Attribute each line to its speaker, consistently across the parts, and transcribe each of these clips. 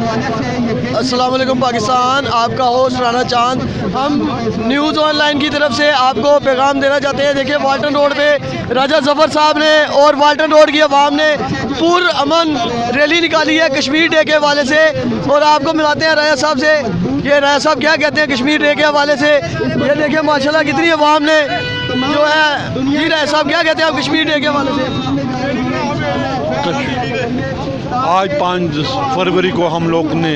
Speaker 1: अस्सलाम वालेकुम पाकिस्तान, आपका होस्ट राना चांद। हम न्यूज़ ऑनलाइन की तरफ से आपको पैगाम देना चाहते हैं। देखिए, वाल्टन रोड पे राजा ज़फ़र साहब ने और वाल्टन रोड की आवाम ने पुरअमन रैली निकाली है कश्मीर डे के हवाले से। और आपको मिलाते हैं राजा साहब से। ये राजा साहब क्या कहते हैं कश्मीर डे के हवाले से। ये देखिए माशाल्लाह कितनी आवाम ने जो है। जी राजा साहब क्या कहते हैं आप कश्मीर डे के हवाले से।
Speaker 2: आज 5 फरवरी को हम लोग ने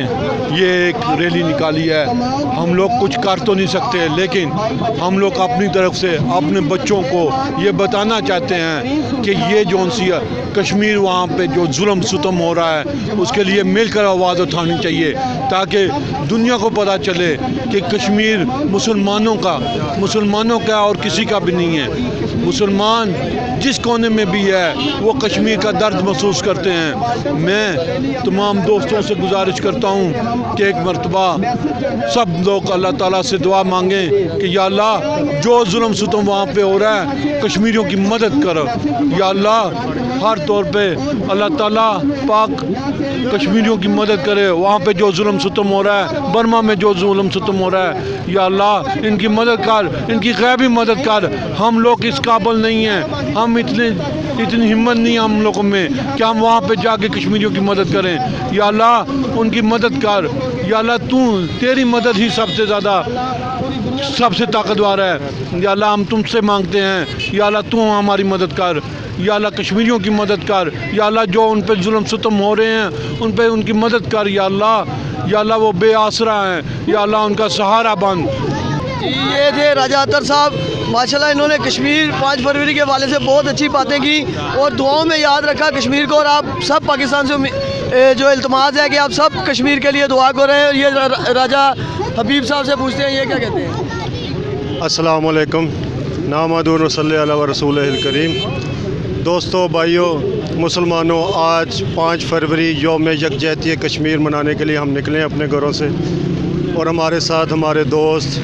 Speaker 2: ये एक रैली निकाली है। हम लोग कुछ कर तो नहीं सकते, लेकिन हम लोग अपनी तरफ से अपने बच्चों को ये बताना चाहते हैं कि ये जौन सी कश्मीर वहाँ पे जो जुल्म सितम हो रहा है उसके लिए मिलकर आवाज़ उठानी चाहिए, ताकि दुनिया को पता चले कि कश्मीर मुसलमानों का और किसी का भी नहीं है। मुसलमान जिस कोने में भी है वो कश्मीर का दर्द महसूस करते हैं। मैं तमाम दोस्तों से गुजारिश करता हूँ कि एक मरतबा सब लोग अल्लाह ताला से दुआ मांगें कि या अल्लाह जो जुल्म सितम वहाँ पे हो रहा है कश्मीरियों की मदद करो। या अल्लाह हर तौर पे अल्लाह ताला पाक कश्मीरियों की मदद करे। वहाँ पे जो जुल्म सितम हो रहा है, बर्मा में जो जुल्म सितम हो रहा है, या अल्लाह इनकी मदद कर, इनकी गैबी मदद कर। हम लोग इस काबिल नहीं हैं, हम इतनी हिम्मत नहीं है हम लोगों में कि हम वहाँ पे जाके कश्मीरियों की मदद करें। या अल्लाह उनकी मदद कर। या अल्लाह तेरी मदद ही सबसे ताकतवर है। या अल्लाह हम तुमसे मांगते हैं, या अल्लाह तू हमारी मदद कर। या अल्लाह कश्मीरियों की मदद कर। या अल्लाह जो उन पे जुल्म सितम हो रहे हैं उन पे उनकी मदद कर। या अल्लाह वो बेआसरा हैं, या अल्लाह उनका सहारा बन।
Speaker 1: ये थे राजा अतर साहब। माशाल्लाह इन्होंने कश्मीर 5 फरवरी के हवाले से बहुत अच्छी बातें की और दुआओं में याद रखा कश्मीर को। और आप सब पाकिस्तान से जो इल्तमास है कि आप सब कश्मीर के लिए दुआ करें। और ये राजा हबीब साहब से पूछते हैं, ये क्या कहते हैं।
Speaker 3: अस्सलाम वालेकुम, नामदून सल्ली अला रसूलिल करीम। दोस्तों, भाइयों, मुसलमानों, आज 5 फरवरी यौम यकजहती कश्मीर मनाने के लिए हम निकले अपने घरों से। और हमारे साथ हमारे दोस्त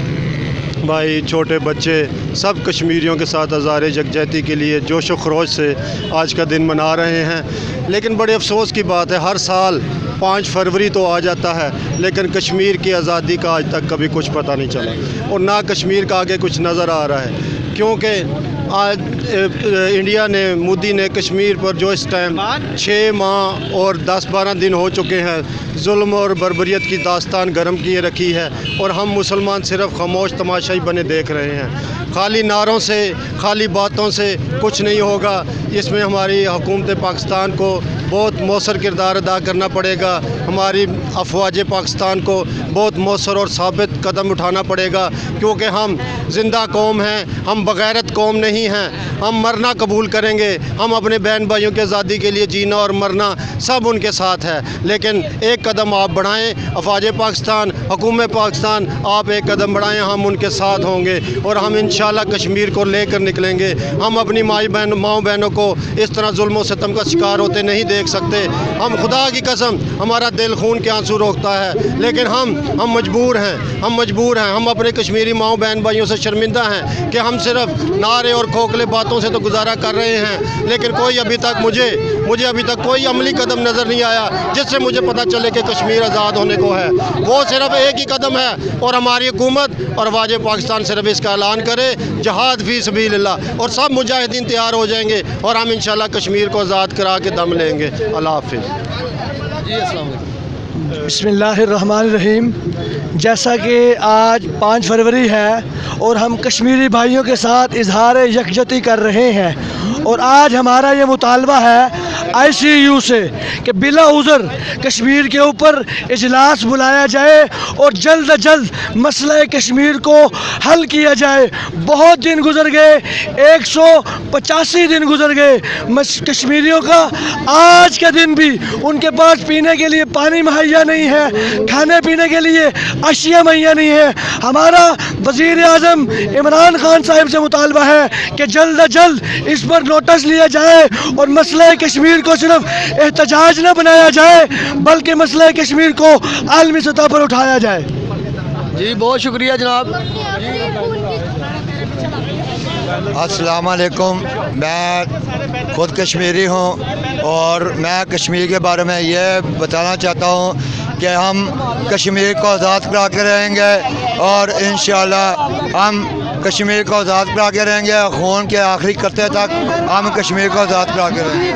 Speaker 3: भाई, छोटे बच्चे, सब कश्मीरियों के साथ हज़ार यकजहती के लिए जोश व खरोश से आज का दिन मना रहे हैं। लेकिन बड़े अफसोस की बात है, हर साल 5 फरवरी तो आ जाता है, लेकिन कश्मीर की आज़ादी का आज तक कभी कुछ पता नहीं चला और ना कश्मीर का आगे कुछ नज़र आ रहा है। क्योंकि आज इंडिया ने, मोदी ने कश्मीर पर जो इस टाइम 6 माह और 10-12 दिन हो चुके हैं जुल्म और बर्बरियत की दास्तान गर्म किए रखी है। और हम मुसलमान सिर्फ खामोश तमाशाई बने देख रहे हैं। खाली नारों से, खाली बातों से कुछ नहीं होगा। इसमें हमारी हुकूमत पाकिस्तान को बहुत मौसर किरदार अदा करना पड़ेगा। हमारी अफवाज पाकिस्तान को बहुत मौसर और साबित कदम उठाना पड़ेगा, क्योंकि हम जिंदा कौम हैं, हम बगैरत कौम नहीं हैं। हम मरना कबूल करेंगे। हम अपने बहन भाइयों की आज़ादी के लिए जीना और मरना सब उनके साथ है। लेकिन एक कदम आप बढ़ाएं, अफवाज पाकिस्तान, हुकूमत पाकिस्तान, आप एक कदम बढ़ाएं, हम उनके साथ होंगे और हम इंशाल्लाह कश्मीर को लेकर निकलेंगे। हम अपनी माँ बहनों को इस तरह जुल्म और सितम का शिकार होते नहीं देख सकते। हम खुदा की कसम, हमारा दिल खून के आंसू रोकता है, लेकिन हम मजबूर हैं। हम अपने कश्मीरी माँ बहन भाइयों से शर्मिंदा हैं कि हम सिर्फ नारे और खोखले बातों से तो गुजारा कर रहे हैं, लेकिन कोई अभी तक मुझे अभी तक कोई अमली कदम नज़र नहीं आया जिससे मुझे पता चले कि कश्मीर आज़ाद होने को है। वो सिर्फ एक ही कदम है और हमारी हुकूमत और वाज़ पाकिस्तान सिर्फ इसका ऐलान करे, जहाद फी सबीलिल्लाह, और सब मुजाहिदीन तैयार हो जाएंगे और हम इंशाल्लाह कश्मीर को आज़ाद करा के दम लेंगे। अल्लाह हाफ़िज़।
Speaker 1: जी अस्सलाम वालेकुम।
Speaker 4: बिस्मिल्लाहिर्रहमानिर्रहीम। जैसा कि आज 5 फरवरी है और हम कश्मीरी भाइयों के साथ इजहार यकजहती कर रहे हैं और आज हमारा ये मुतालबा है ICU से कि बिला उज़र कश्मीर के ऊपर इजलास बुलाया जाए और जल्द अज जल्द मसला कश्मीर को हल किया जाए। बहुत दिन गुजर गए, 185 दिन गुजर गए कश्मीरियों का। आज का दिन भी उनके पास पीने के लिए पानी मुहैया नहीं है, खाने पीने के लिए अशिया मुहैया नहीं है। हमारा वज़ीर आज़म इमरान खान साहब से मुतालबा है कि जल्द अज जल्द इस पर नोटिस लिया जाए और मसला कश्मीर को सिर्फ एहतजाज न बनाया जाए, बल्कि मसला कश्मीर को आलमी सतह पर उठाया जाए।
Speaker 1: जी बहुत शुक्रिया जनाब।
Speaker 5: अस्सलाम वालेकुम। मैं खुद कश्मीरी हूँ और मैं कश्मीर के बारे में ये बताना चाहता हूँ कि हम कश्मीर को आज़ाद करा के रहेंगे और इंशाअल्लाह हम कश्मीर को आज़ाद करा के रहेंगे। खून के आखिरी कतरे तक हम कश्मीर को आज़ाद करा के रहेंगे।